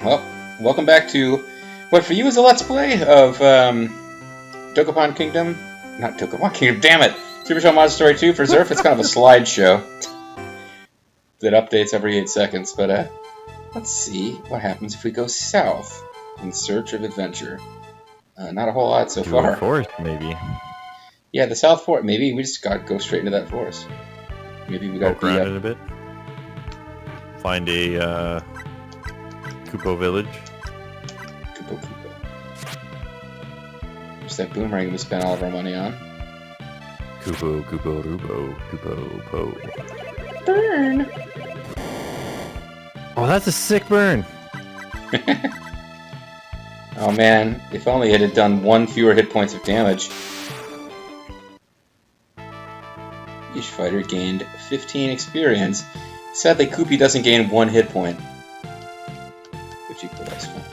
Well, welcome back to what for you is a Let's Play of Dokapon Kingdom. Not Dokapon Kingdom, damn it! Super Show Mod Story 2 for Zerf. It's kind of a slideshow that updates every 8 seconds, but let's see what happens if we go south in search of adventure. Not a whole lot so far. A forest, maybe. Yeah, the South Forest. Maybe we just gotta go straight into that forest. Maybe we gotta Poke around it a bit. Find a Kupo village. Kupo. Just that boomerang we spent all of our money on. Kupo, Rubo, Kupo, Po. Burn! Oh, that's a sick burn! Oh man, if only it had done 1 fewer hit points of damage. Each fighter gained 15 experience. Sadly, Koopy doesn't gain 1 hit point. Which equalized fine.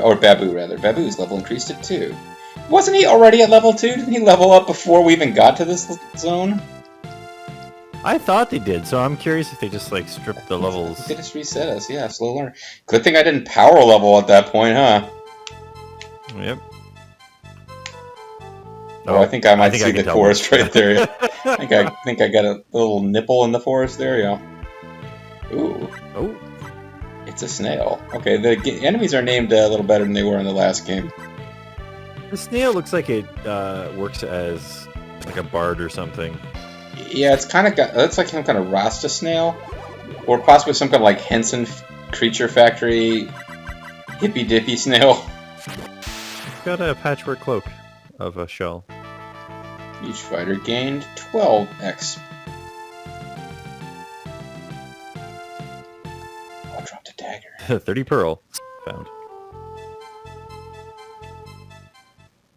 Or Babu, rather. Babu's level increased to 2. Wasn't he already at level 2? Didn't he level up before we even got to this zone? I thought they did, so I'm curious if they just, like, stripped the levels. They just reset us, yeah, slow learner. Good thing I didn't power level at that point, huh? Yep. Oh, I think I might see the forest right there. Yeah. I think I got a little nipple in the forest there, yeah. Ooh. Oh. It's a snail. Okay, the enemies are named a little better than they were in the last game. The snail looks like it works as like a bard or something. Yeah, it's kind of got. That's like some kind of Rasta snail, or possibly some kind of like Henson Creature Factory hippy dippy snail. It's got a patchwork cloak of a shell. Each fighter gained 12 XP. Oh, I dropped a dagger. 30 pearl found.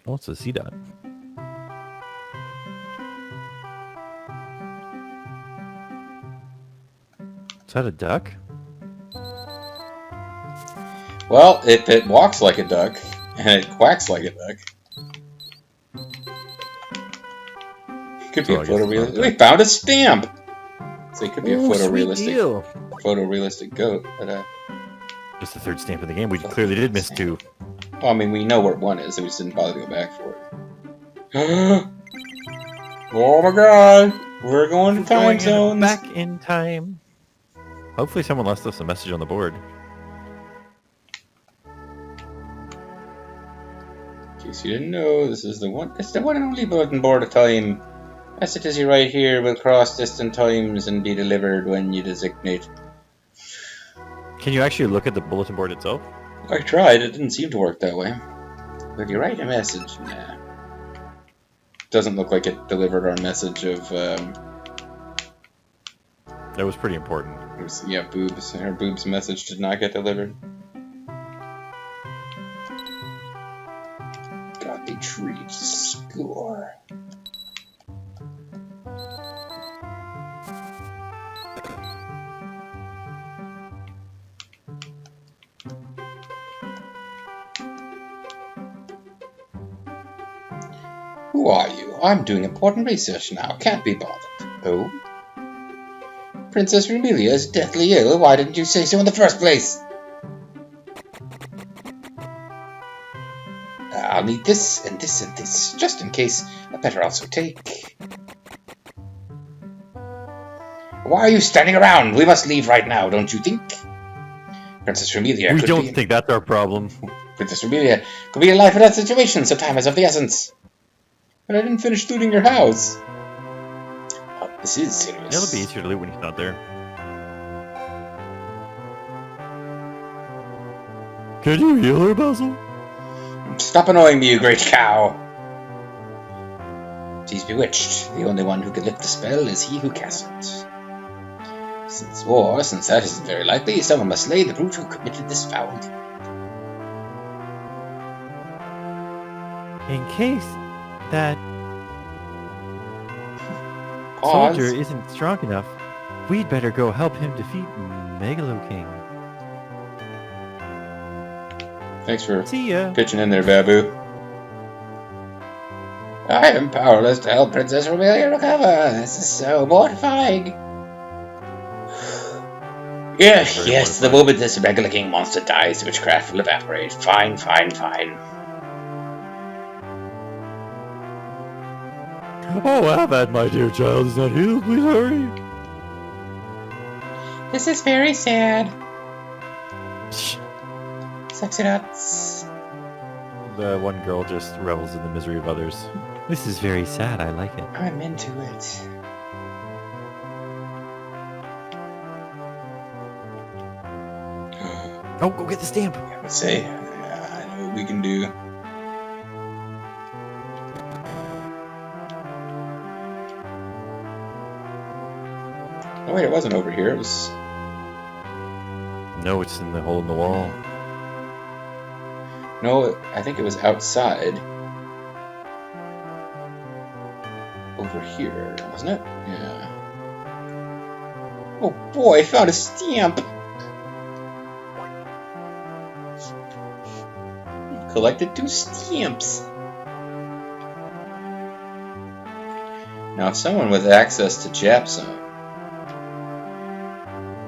Oh, it's a C dot. Is that a duck? Well, it walks like a duck, and it quacks like a duck. Could be a photorealistic. We found a stamp! So it could be a photorealistic goat, but Just the 3rd stamp of the game. We clearly did miss 2. Well, I mean, we know where one is, so we just didn't bother to go back for it. Oh my god! We're going to time zones! Back in time. Hopefully someone left us a message on the board. In case you didn't know, this is the one. It's the one and only bulletin board of time. Messages you write here will cross distant times and be delivered when you designate. Can you actually look at the bulletin board itself? I tried. It didn't seem to work that way. Will you write a message? Nah. Doesn't look like it delivered our message of. That was pretty important. It was, yeah, boobs. Her boobs message did not get delivered. Got the treat score. Who are you? I'm doing important research now. Can't be bothered. Oh? Princess Remelia is deathly ill. Why didn't you say so in the first place? I'll need this, and this, and this, just in case. I better also take... Why are you standing around? We must leave right now, don't you think? Princess Remelia We don't think that's our problem. Princess Remelia could be a life or death situation, so time is of the essence. But I didn't finish looting your house. Oh, this is serious. It'll be easier to loot when he's not there. Can you heal her, Basil? Stop annoying me, you great cow! She's bewitched. The only one who can lift the spell is he who casts it. Since that isn't very likely, someone must slay the brute who committed this foul deed. In case that soldier isn't strong enough, we'd better go help him defeat Megalo King. Thanks for See ya. pitching in there, Babu. I am powerless to help Princess Remelia recover. This is so mortifying. Yeah, Very yes, the mortifying. moment this regular-looking monster dies, witchcraft will evaporate. Fine, fine, fine. Oh, how bad my dear child is not healed. Please hurry. This is very sad. Sexy nuts. The one girl just revels in the misery of others. This is very sad. I like it. I'm into it. Oh, go get the stamp. Let's say, I know what we can do. Oh wait, it wasn't over here. It was. No, it's in the hole in the wall. No, I think it was outside. Over here, wasn't it? Yeah. Oh boy, I found a stamp! Collected 2 stamps! Now, if someone with access to Japzone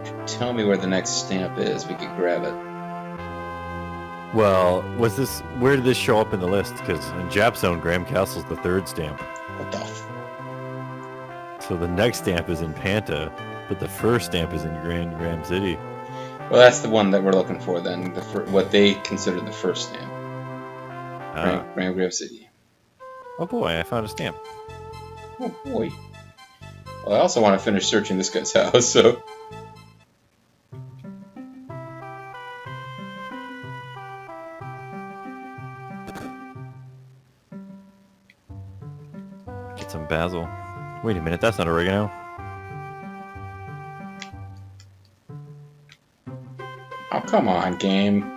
could tell me where the next stamp is, we could grab it. Well, where did this show up in the list? Because in Japzone, Graham Castle's the 3rd stamp. What the f... So the next stamp is in Panta, but the first stamp is in Graham City. Well, that's the one that we're looking for then. What they consider the first stamp. Graham City. Oh boy, I found a stamp. Oh boy. Well, I also want to finish searching this guy's house, so... Get some basil. Wait a minute, that's not oregano. Oh, come on, game.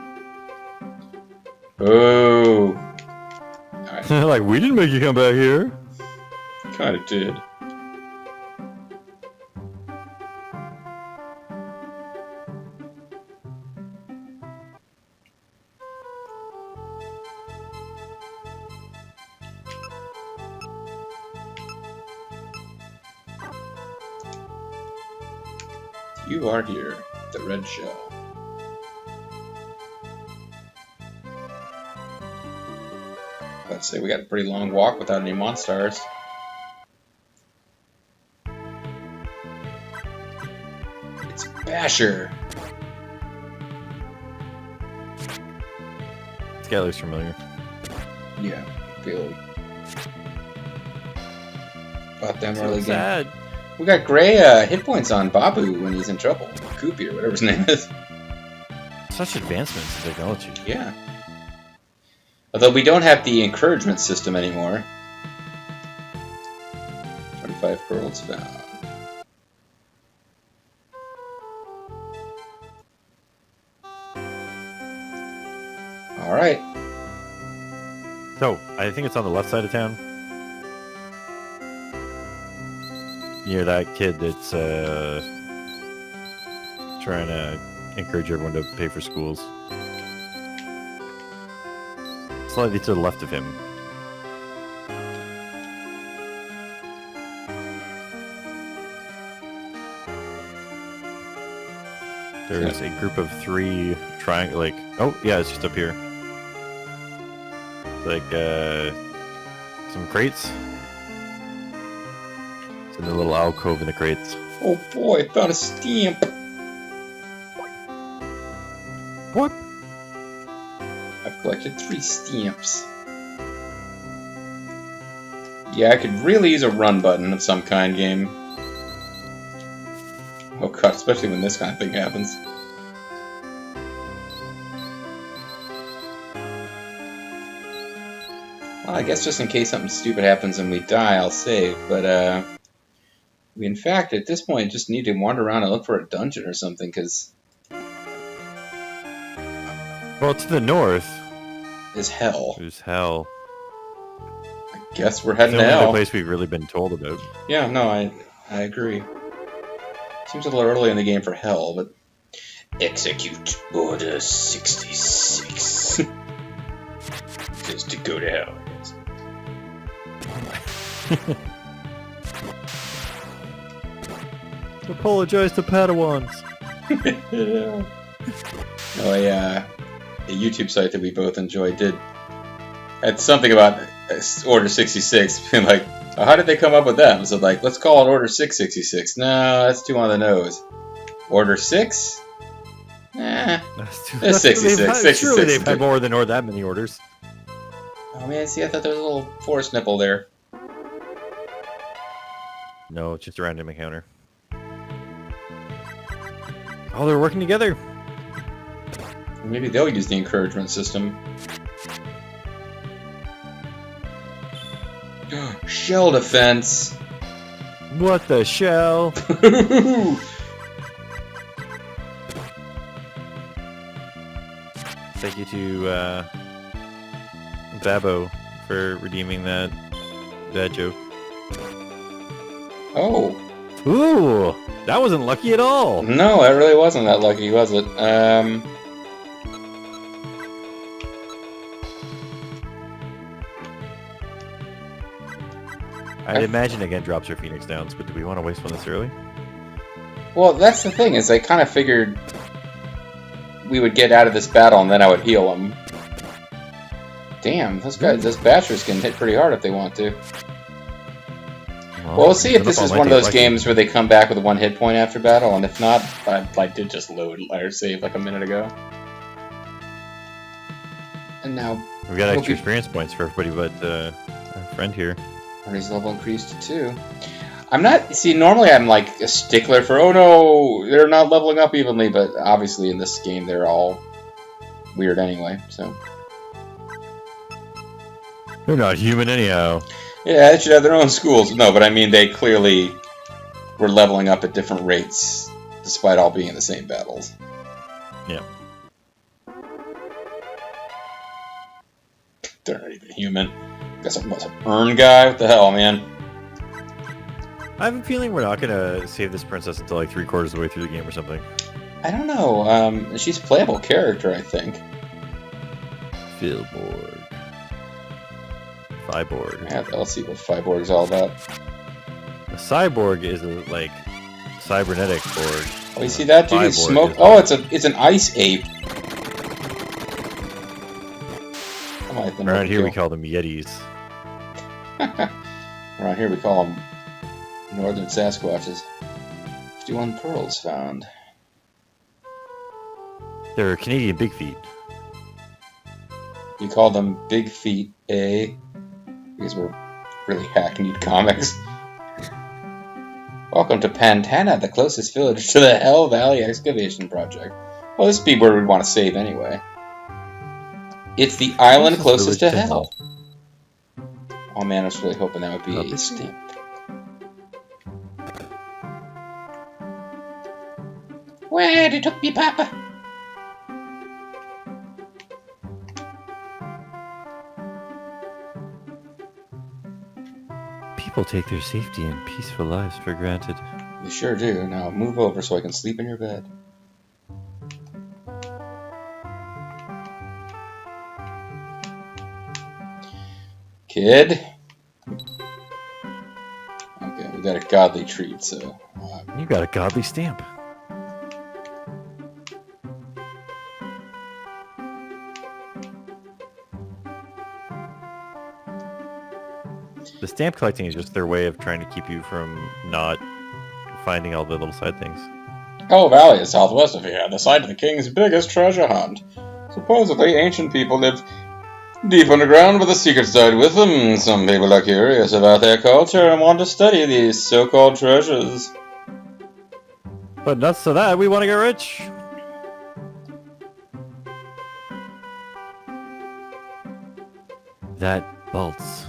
Oh. Alright, Like, we didn't make you come back here. kinda did. You are here, the red shell. Let's say we got a pretty long walk without any monsters. It's Basher. This guy looks familiar. Yeah, feel about them So early game. sad. We got gray hit points on Babu when he's in trouble. Koopy or whatever his name is. Such advancements in technology. Yeah. Although we don't have the encouragement system anymore. 25 pearls found. Alright. So, I think it's on the left side of town. Near that kid that's trying to encourage everyone to pay for schools. Slightly to the left of him. There's a group of 3 triangle, like, oh yeah, it's just up here. Like some crates. It's in the little alcove in the crates. Oh boy, I found a stamp! What? I've collected 3 stamps. Yeah, I could really use a run button of some kind, game. Oh god, especially when this kind of thing happens. Well, I guess just in case something stupid happens and we die, I'll save, but we in fact, at this point, just need to wander around and look for a dungeon or something, because... Well, to the north is hell. is hell. I guess we're It's heading the to only other hell. place we've really been told about. Yeah, no, I agree. Seems a little early in the game for hell, but... Execute Order 66. Just to go to hell, I guess. Apologize to Padawans. Oh, a YouTube site that we both enjoyed had something about Order 66, being like, oh, how did they come up with that? So like, let's call it Order 666. No, that's too on the nose. Order 6? It's 66. Surely they've had more than that many orders. Oh man, see, I thought there was a little force nipple there. No, it's just a random encounter. Oh, they're working together. Maybe they'll use the encouragement system. Shell defense. What the shell? Thank you to Babo for redeeming that joke. Oh. Ooh, that wasn't lucky at all. No, it really wasn't that lucky, was it? I'd imagine again drops her Phoenix Downs, but do we want to waste one this early? Well, that's the thing, is I kind of figured we would get out of this battle and then I would heal them. Damn, those bashers can hit pretty hard if they want to. Well, we'll see if this is one of those games where they come back with a 1 hit point after battle, and if not, I did just load or save like a minute ago. And now... We've got extra experience points for everybody but our friend here. His level increased to 2. I'm not... See, normally I'm like a stickler for, oh no, they're not leveling up evenly, but obviously in this game they're all weird anyway, so... They're not human anyhow. Yeah, they should have their own schools. No, but I mean, they clearly were leveling up at different rates, despite all being in the same battles. Yeah. They're not even human. Got some Earn guy? What the hell, man? I have a feeling we're not gonna save this princess until like 3/4 of the way through the game or something. I don't know. She's a playable character, I think. Philborg. Cyborg. Yeah, let's see what Cyborg's all about. A cyborg is a like cybernetic borg. Oh, you see that dude? He's smoke. Oh, it's an ice ape. Around here we call them Yetis. Around here we call them Northern Sasquatches. 51 pearls found. They're Canadian big feet. You call them Big Feet, eh? Because we're really hackneyed comics. Welcome to Pantana, the closest village to the Hell Valley Excavation Project. Well, this would be where we'd want to save anyway. It's the island closest to Hell. Oh man, I was really hoping that would be a stamp. Where they took me, Papa? People take their safety and peaceful lives for granted. You sure do. Now move over so I can sleep in your bed. Kid? Okay, we got a godly treat, so... You got a godly stamp. The stamp collecting is just their way of trying to keep you from not finding all the little side things. Hell Valley is southwest of here, the site of the king's biggest treasure hunt. Supposedly, ancient people lived deep underground, but the secrets died with them. Some people are curious about their culture and want to study these so-called treasures. But nuts to that, we want to get rich. That Baltz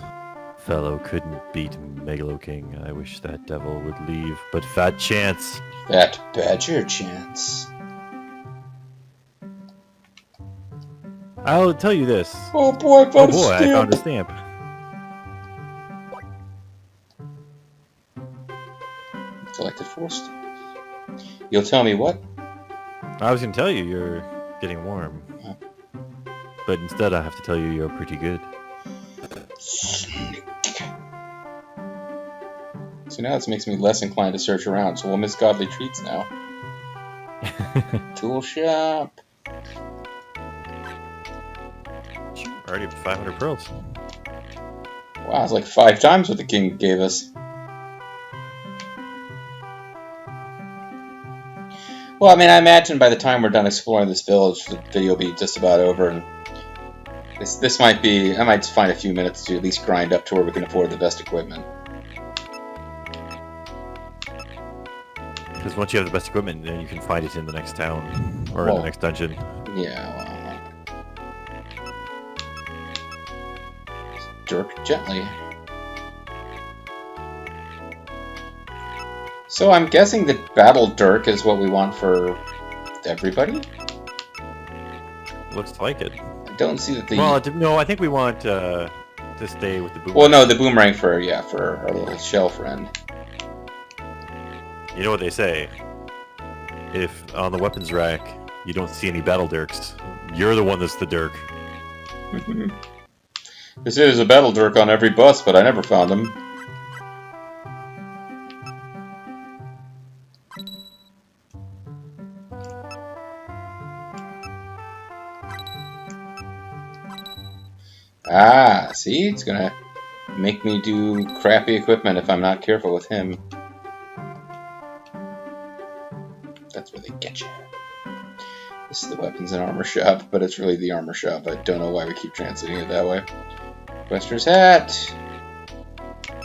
fellow couldn't beat Megalo King. I wish that devil would leave, but fat chance. That badger chance. I'll tell you this. Oh boy, I found a stamp. I found a stamp. Collected 4 stamps. You'll tell me what? I was going to tell you you're getting warm. Oh. But instead I have to tell you you're pretty good. So now this makes me less inclined to search around, so we'll miss godly treats now. Tool shop. Already 500 pearls. Wow, it's like 5 times what the king gave us. Well, I mean, I imagine by the time we're done exploring this village, the video will be just about over, and this might be... I might find a few minutes to at least grind up to where we can afford the best equipment. Because once you have the best equipment, then you can find it in the next town or in the next dungeon. Yeah, well... Dirk gently. So I'm guessing that Battle Dirk is what we want for everybody? Looks like it. I don't see that the... Well, no, I think we want to stay with the boomerang. Well, no, the boomerang for our little shell friend. You know what they say? If on the weapons rack you don't see any Battle Dirks, you're the one that's the Dirk. They say there's a Battle Dirk on every bus, but I never found him. Ah, see? It's gonna make me do crappy equipment if I'm not careful with him. That's where they get you. This is the weapons and armor shop, but it's really the armor shop. I don't know why we keep translating it that way. Wester's hat.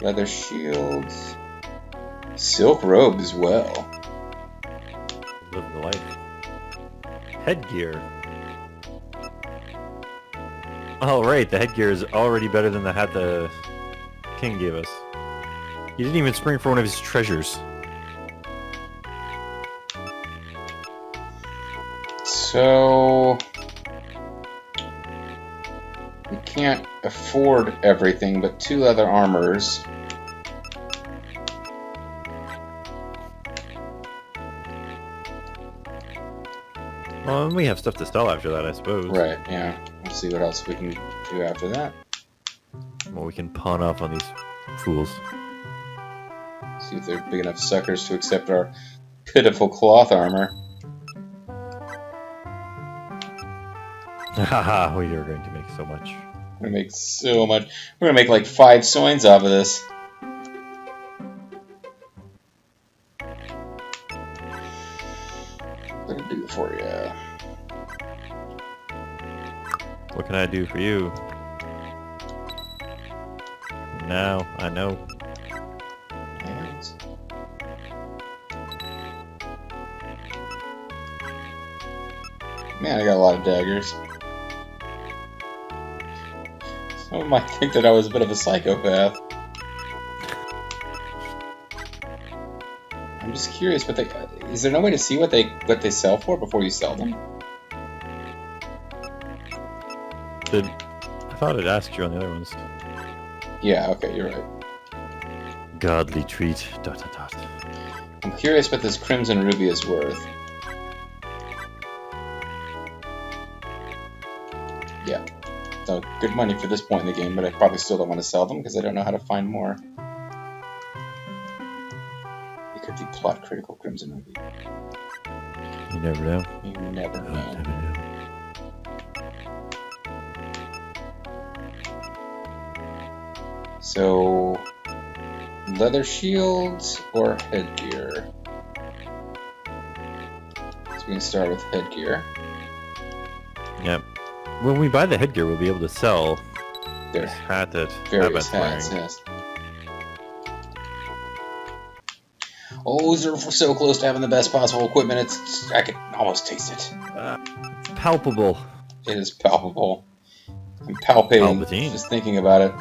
Leather shields. Silk robe as well. Living the life. Headgear. Oh, right, the headgear is already better than the hat the king gave us. He didn't even spring for one of his treasures. So... we can't afford everything but 2 leather armors. Well, and we have stuff to sell after that, I suppose. Right, yeah. We'll see what else we can do after that. Well, we can pawn off on these fools. See if they're big enough suckers to accept our pitiful cloth armor. Haha, we are going to make so much. We're gonna make so much. We're gonna make like 5 soins off of this. What can I do for you? What can I do for you? Now, I know. Yes. Man, I got a lot of daggers. Someone might think that I was a bit of a psychopath. I'm just curious, but is there no way to see what they sell for before you sell them? I thought it asked you on the other ones. Yeah, okay, you're right. Godly treat. ... I'm curious what this Crimson Ruby is worth. Yeah. So, good money for this point in the game, but I probably still don't want to sell them because I don't know how to find more. It could be plot critical Crimson Ruby. You never know. You never know. So, leather shields or headgear? So we can start with headgear. Yep. When we buy the headgear, we'll be able to sell There. this hat that Various Abba's hats, wearing. yes. Oh, we're so close to having the best possible equipment, I can almost taste it. It's palpable. It is palpable. I'm palpating Palpatine. just thinking about it.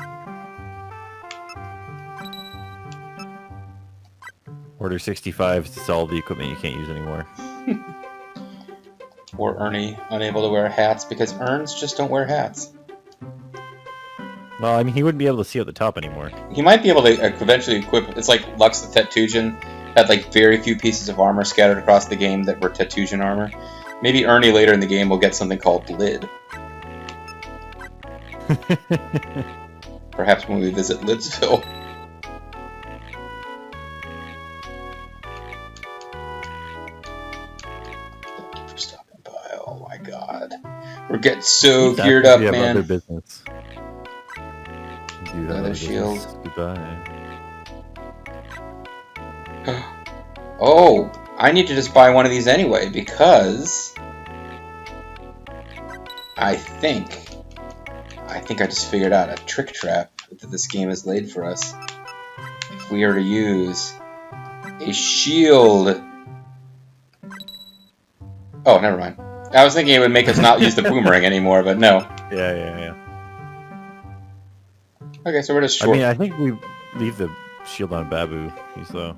Order 65 to sell the equipment you can't use anymore. Or Ernie, unable to wear hats because Erns just don't wear hats. Well, I mean, he wouldn't be able to see at the top anymore. He might be able to eventually equip... It's like Lux the Tetujin had like very few pieces of armor scattered across the game that were Tetujin armor. Maybe Ernie later in the game will get something called Lid. Perhaps when we visit Lidsville. We're getting so He's geared asking up, if we have other man. business. Do you have Another other shield. business? Goodbye. Oh, I need to just buy one of these anyway because I think I just figured out a trick trap that this game has laid for us. If we are to use a shield. Oh, never mind. I was thinking it would make us not use the boomerang anymore, but no. Yeah. Okay, so we're just short. I mean, I think we leave the shield on Babu. He's low.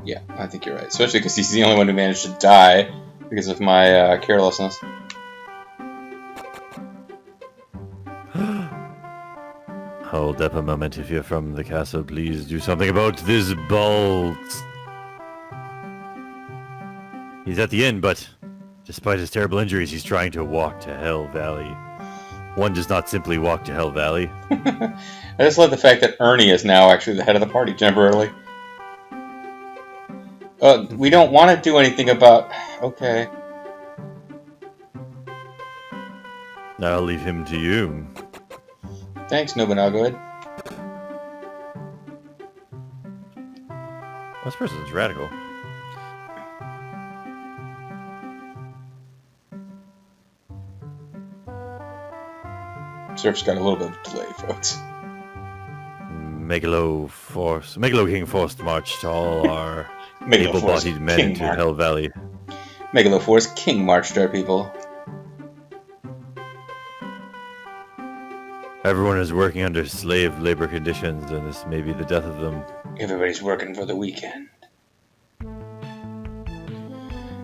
Yeah, I think you're right. Especially because he's the only one who managed to die because of my carelessness. Hold up a moment. If you're from the castle, please do something about this bolt. He's at the inn, but despite his terrible injuries, he's trying to walk to Hell Valley. One does not simply walk to Hell Valley. I just love the fact that Ernie is now actually the head of the party temporarily. We don't want to do anything about... Okay. I'll leave him to you. Thanks, Nobunaga. This person's radical. Surf's got a little bit of delay, folks. Megalo King forced march to all our Megalo Force able-bodied men King into March. Hell Valley. Megalo Force King marched our people. Everyone is working under slave labor conditions, and this may be the death of them. Everybody's working for the weekend.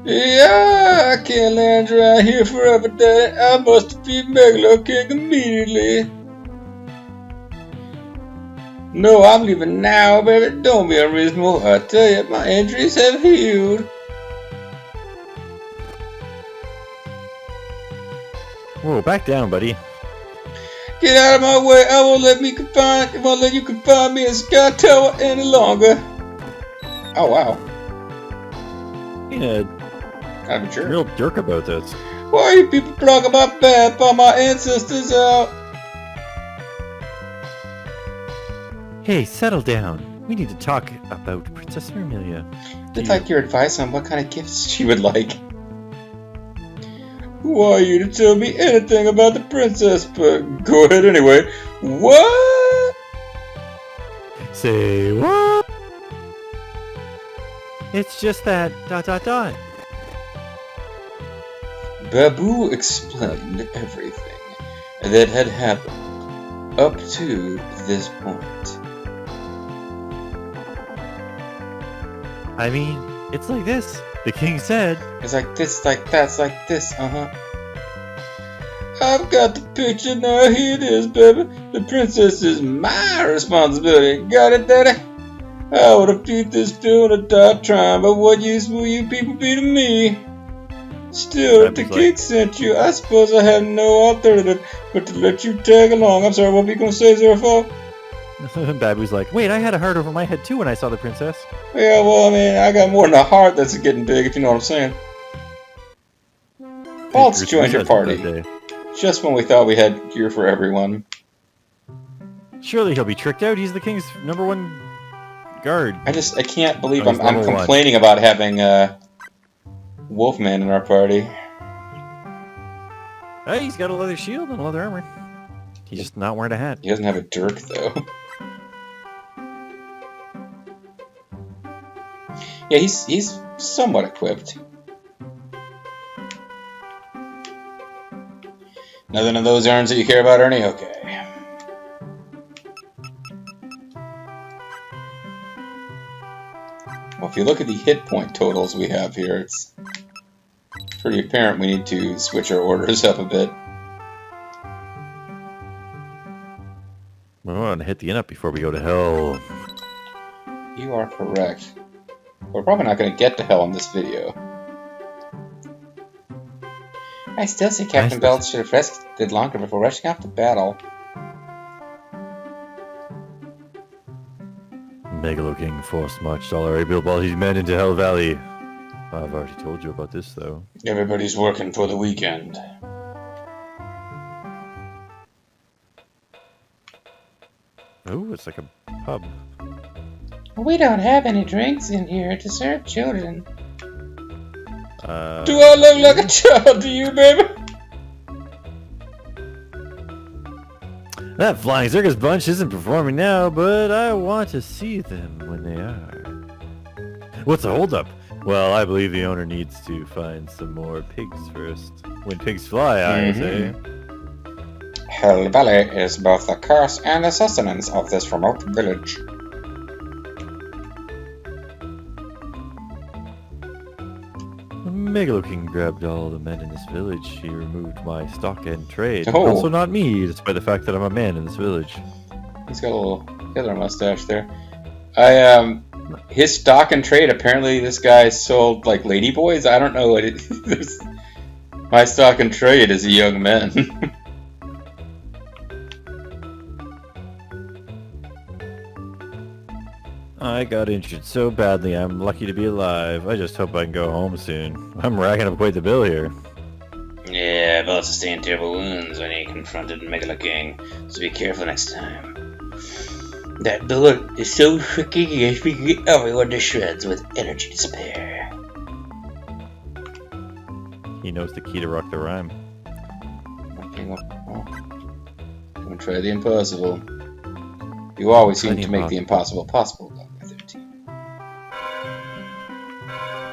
Yeah, I can't land around here forever, Daddy. I must defeat Megalo King immediately. No, I'm leaving now, baby. Don't be unreasonable. I tell you, my injuries have healed. Whoa, back down, buddy. Get out of my way. I won't let you confine me in Sky Tower any longer. Oh, wow. Yeah, Kind of a jerk. real jerk about this. Why are you people talking about bad by my ancestors out? Hey, settle down. We need to talk about Princess Vermilia. I'd like your advice on what kind of gifts she would like. Who are you to tell me anything about the princess? But go ahead anyway. What? Say what? It's just that ... Babu explained everything that had happened up to this point. I mean, it's like this. The king said... It's like this, like that's like this, I've got the picture now, here it is, baby. The princess is my responsibility. Got it, Daddy? I would defeat this feeling or die trying, but what use will you people be to me? Still, if the king sent you, I suppose I have no alternative but to let you tag along. I'm sorry, what were you going to say, Zerfo? Babu's like, wait, I had a heart over my head too when I saw the princess. Yeah, well, I mean, I got more than a heart that's getting big, if you know what I'm saying. Baltz joined your party. Just when we thought we had gear for everyone. Surely he'll be tricked out. He's the king's #1 guard. I can't believe I'm complaining about having Wolfman in our party. Hey, he's got a leather shield and a leather armor. He's just not wearing a hat. He doesn't have a Dirk, though. Yeah, he's somewhat equipped. Nothing of those errands that you care about, Ernie? Okay. Well, if you look at the hit point totals we have here, it's pretty apparent we need to switch our orders up a bit. We want to hit the inn up before we go to hell. You are correct. We're probably not going to get to hell in this video. I still say Captain Baltz should have rested longer before rushing off to battle. Megalo King force marched all our able-bodied men into Hell Valley. I've already told you about this, though. Everybody's working for the weekend. Oh, it's like a pub. We don't have any drinks in here to serve children. Do Uh, I look like a child to you, baby? That Flying Circus Bunch isn't performing now, but I want to see them when they are. What's the holdup? Well, I believe the owner needs to find some more pigs first. When pigs fly, I say. Hell Valley is both the curse and the sustenance of this remote village. Megalo King grabbed all the men in this village. He removed my stock and trade. Oh. Also not me, despite the fact that I'm a man in this village. He's got a little Hitler mustache there. His stock and trade, apparently this guy sold, like, ladyboys? I don't know what it is. My stock and trade is a young man. I got injured so badly, I'm lucky to be alive. I just hope I can go home soon. I'm racking up quite the bill here. Yeah, I've also sustained terrible wounds when he confronted Megalo King, so be careful next time. That bullet is so tricky, he has to get everyone to shreds with energy to spare. He knows the key to rock the rhyme. Okay, well, I'm gonna try the impossible. You always seem to make the impossible possible, Dr. 13.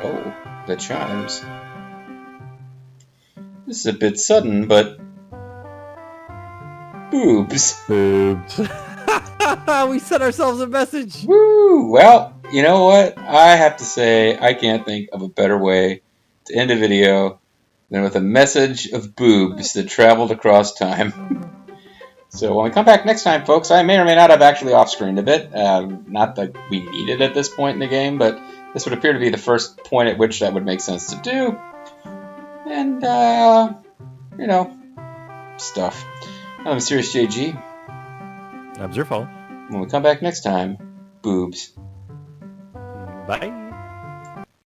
Oh, the chimes. This is a bit sudden, but... Boobs. Boobs. We sent ourselves a message. Woo! Well, you know what? I have to say, I can't think of a better way to end a video than with a message of boobs that traveled across time. So when we come back next time, folks, I may or may not have actually off-screened a bit. Not that we need it at this point in the game, but this would appear to be the first point at which that would make sense to do. And, you know, stuff. I'm Serious JG. I'm Zerfall. When we come back next time, boobs. Bye.